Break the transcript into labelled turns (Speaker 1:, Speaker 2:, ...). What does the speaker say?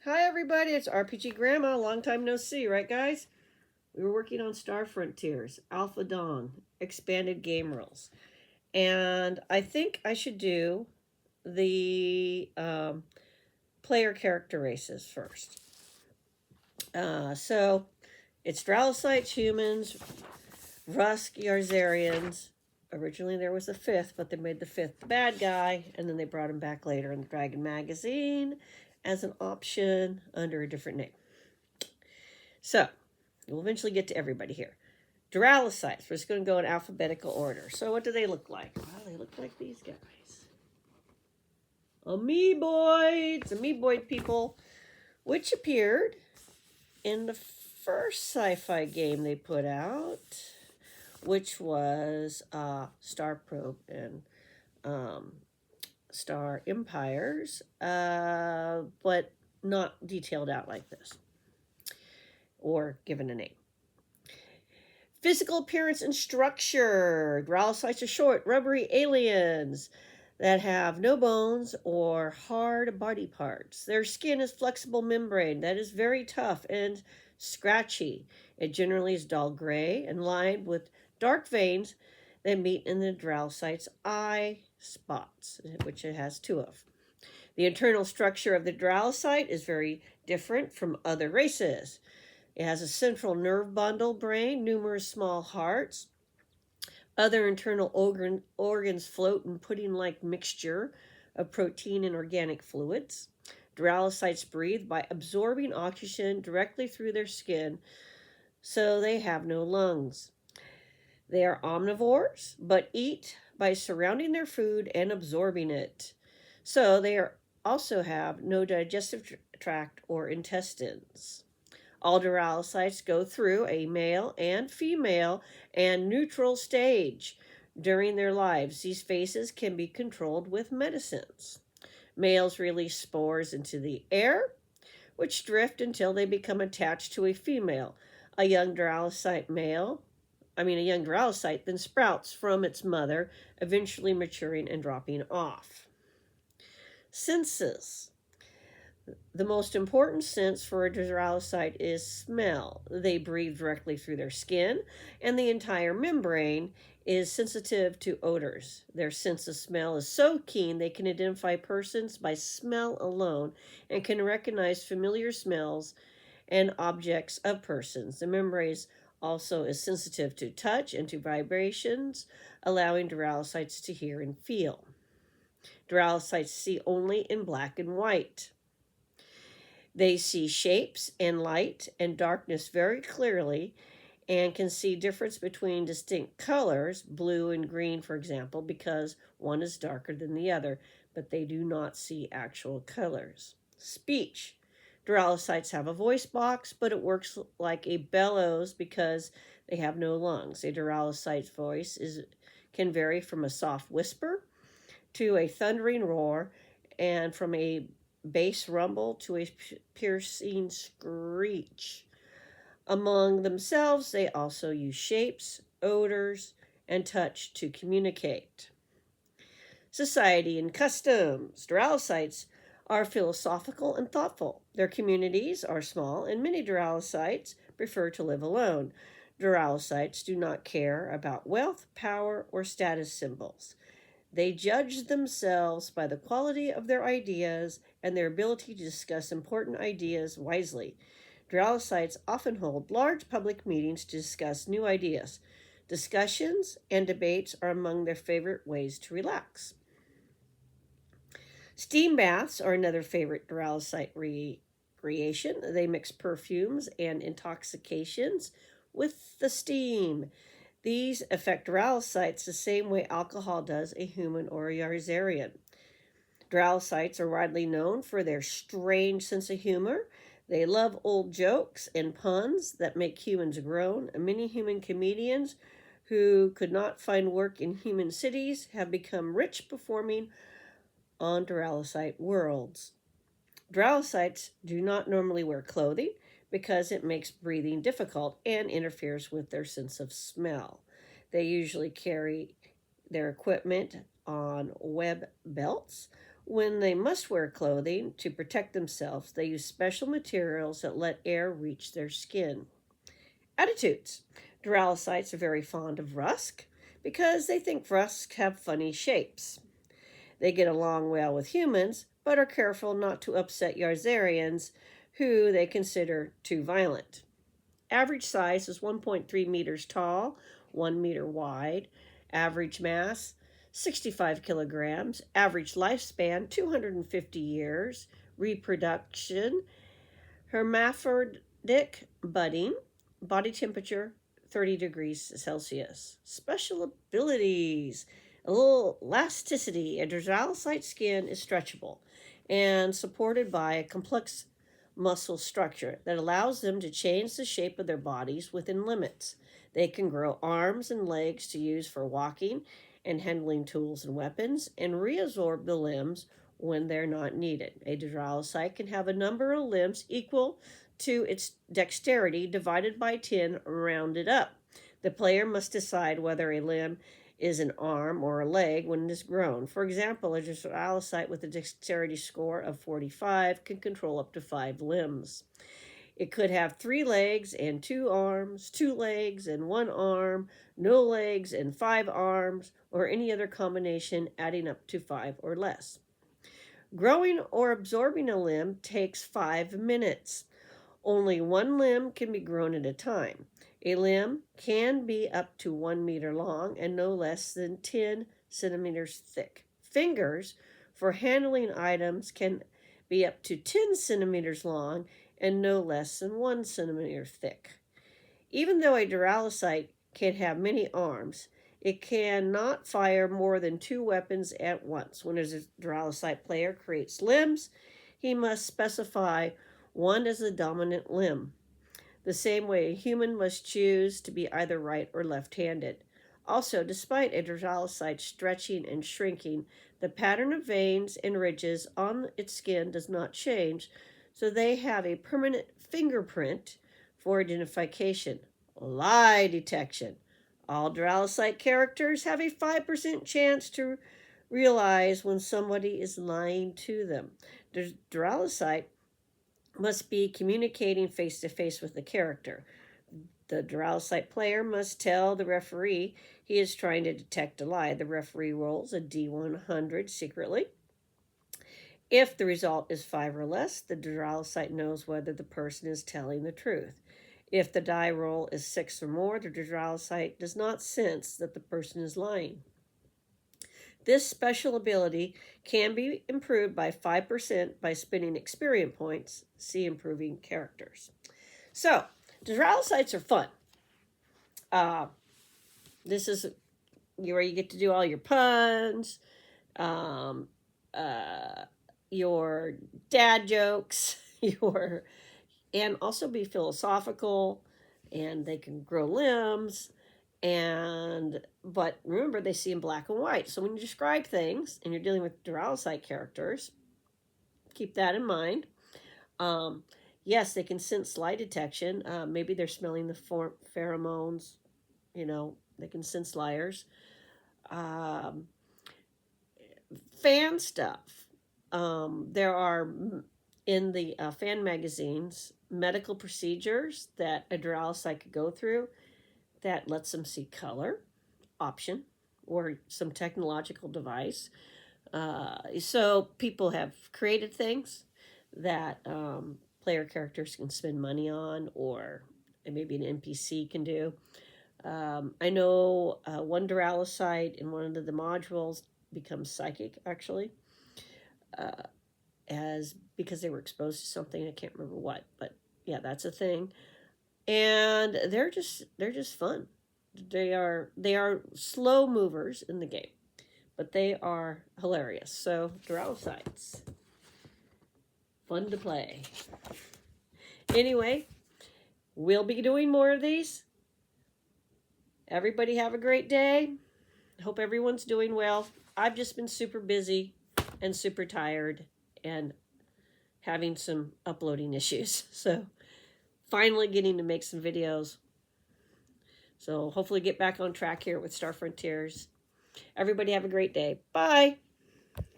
Speaker 1: Hi everybody, it's RPG Grandma. Long time no see, right guys? We were working on Star Frontiers, Alpha Dawn, expanded game rules. And I think I should do the player character races first. So it's Dralasites, humans, Rusk, Yarzarians. Originally there was a fifth, but they made the fifth the bad guy, and then they brought him back later in the Dragon magazine as an option under a different name. So, we'll eventually get to everybody here. Dralasites. We're just going to go in alphabetical order. So, what do they look like? Well, they look like these guys. Amoeboids. Amoeboid people, which appeared in the first sci-fi game they put out, which was Star Probe and Star Empires, but not detailed out like this or given a name. Physical appearance and structure. Dralasites are short, rubbery aliens that have no bones or hard body parts. Their skin is flexible membrane that is very tough and scratchy. It generally is dull gray and lined with dark veins that meet in the Dralasites' eye spots, which it has two of. The internal structure of the Dralisite is very different from other races. It has a central nerve bundle brain, numerous small hearts. Other internal organs float in pudding-like mixture of protein and organic fluids. Dralasites breathe by absorbing oxygen directly through their skin, so they have no lungs. They are omnivores, but eat by surrounding their food and absorbing it. So they also have no digestive tract or intestines. All Dralasites go through a male and female and neutral stage during their lives. These phases can be controlled with medicines. Males release spores into the air, which drift until they become attached to a female. A young Dralisite then sprouts from its mother, eventually maturing and dropping off. Senses. The most important sense for a Dralisite is smell. They breathe directly through their skin, and the entire membrane is sensitive to odors. Their sense of smell is so keen they can identify persons by smell alone and can recognize familiar smells and objects of persons. The membrane also is sensitive to touch and to vibrations, allowing Dralasites to hear and feel. Dralasites see only in black and white. They see shapes and light and darkness very clearly and can see difference between distinct colors, blue and green, for example, because one is darker than the other, but they do not see actual colors. Speech. Dralasites have a voice box, but it works like a bellows because they have no lungs. A Dralisite's voice can vary from a soft whisper to a thundering roar and from a bass rumble to a piercing screech. Among themselves, they also use shapes, odors, and touch to communicate. Society and customs. Dralasites are philosophical and thoughtful. Their communities are small, and many Dralasites prefer to live alone. Dralasites do not care about wealth, power, or status symbols. They judge themselves by the quality of their ideas and their ability to discuss important ideas wisely. Dralasites often hold large public meetings to discuss new ideas. Discussions and debates are among their favorite ways to relax. Steam baths are another favorite Dralisite recreation. They mix perfumes and intoxications with the steam. These affect Dralasites the same way alcohol does a human or a Yarzarian. Dralasites are widely known for their strange sense of humor. They love old jokes and puns that make humans groan. Many human comedians who could not find work in human cities have become rich performing on Dralisite worlds. Dralasites do not normally wear clothing because it makes breathing difficult and interferes with their sense of smell. They usually carry their equipment on web belts When they must wear clothing to protect themselves, they use special materials that let air reach their skin. Attitudes. Dralasites are very fond of rusk because they think rusks have funny shapes. They get along well with humans, but are careful not to upset Yarzarians, who they consider too violent. Average size is 1.3 meters tall, 1 meter wide. Average mass, 65 kilograms. Average lifespan, 250 years. Reproduction, hermaphroditic budding. Body temperature, 30 degrees Celsius. Special abilities. A little elasticity. A Dralacite skin is stretchable and supported by a complex muscle structure that allows them to change the shape of their bodies within limits. They can grow arms and legs to use for walking and handling tools and weapons, and reabsorb the limbs when they're not needed. A Dralacite can have a number of limbs equal to its dexterity divided by 10 rounded up. The player must decide whether a limb is an arm or a leg when it is grown. For example, a Dralacite with a dexterity score of 45 can control up to 5 limbs. It could have 3 legs and 2 arms, 2 legs and 1 arm, no legs and 5 arms, or any other combination adding up to 5 or less. Growing or absorbing a limb takes 5 minutes. Only one limb can be grown at a time. A limb can be up to 1 meter long and no less than 10 centimeters thick. Fingers for handling items can be up to 10 centimeters long and no less than 1 centimeter thick. Even though a Dralacite can have many arms, it cannot fire more than 2 weapons at once. When a Dralacite player creates limbs, he must specify one as the dominant limb. The same way a human must choose to be either right or left-handed. Also, despite a Dralacite stretching and shrinking, the pattern of veins and ridges on its skin does not change, so they have a permanent fingerprint for identification. Lie detection. All Dralacite characters have a 5% chance to realize when somebody is lying to them. The Dralacite must be communicating face-to-face with the character. The Dralacite player must tell the referee he is trying to detect a lie. The referee rolls a D100 secretly. If the result is 5 or less, the Dralacite knows whether the person is telling the truth. If the die roll is 6 or more, the Dralacite does not sense that the person is lying. This special ability can be improved by 5% by spending experience points. See improving characters. So, Dralasites are fun. This is where you get to do all your puns, your dad jokes, and also be philosophical, and they can grow limbs. But remember, they see in black and white. So when you describe things and you're dealing with Dralacite characters, keep that in mind. Yes, they can sense lie detection. Maybe they're smelling the pheromones. They can sense liars. Fan stuff. There are, in the fan magazines, medical procedures that a Dralacite could go through that lets them see color option or some technological device. So people have created things that player characters can spend money on, or maybe an NPC can do. I know one Dralacite in one of the modules becomes psychic, actually, because they were exposed to something. I can't remember what, but yeah, that's a thing. And they're just fun. They are slow movers in the game, but they are hilarious. So Dralasites, fun to play. Anyway, we'll be doing more of these. Everybody have a great day. Hope everyone's doing well. I've just been super busy and super tired and having some uploading issues. So finally getting to make some videos. So hopefully get back on track here with Star Frontiers. Everybody have a great day. Bye.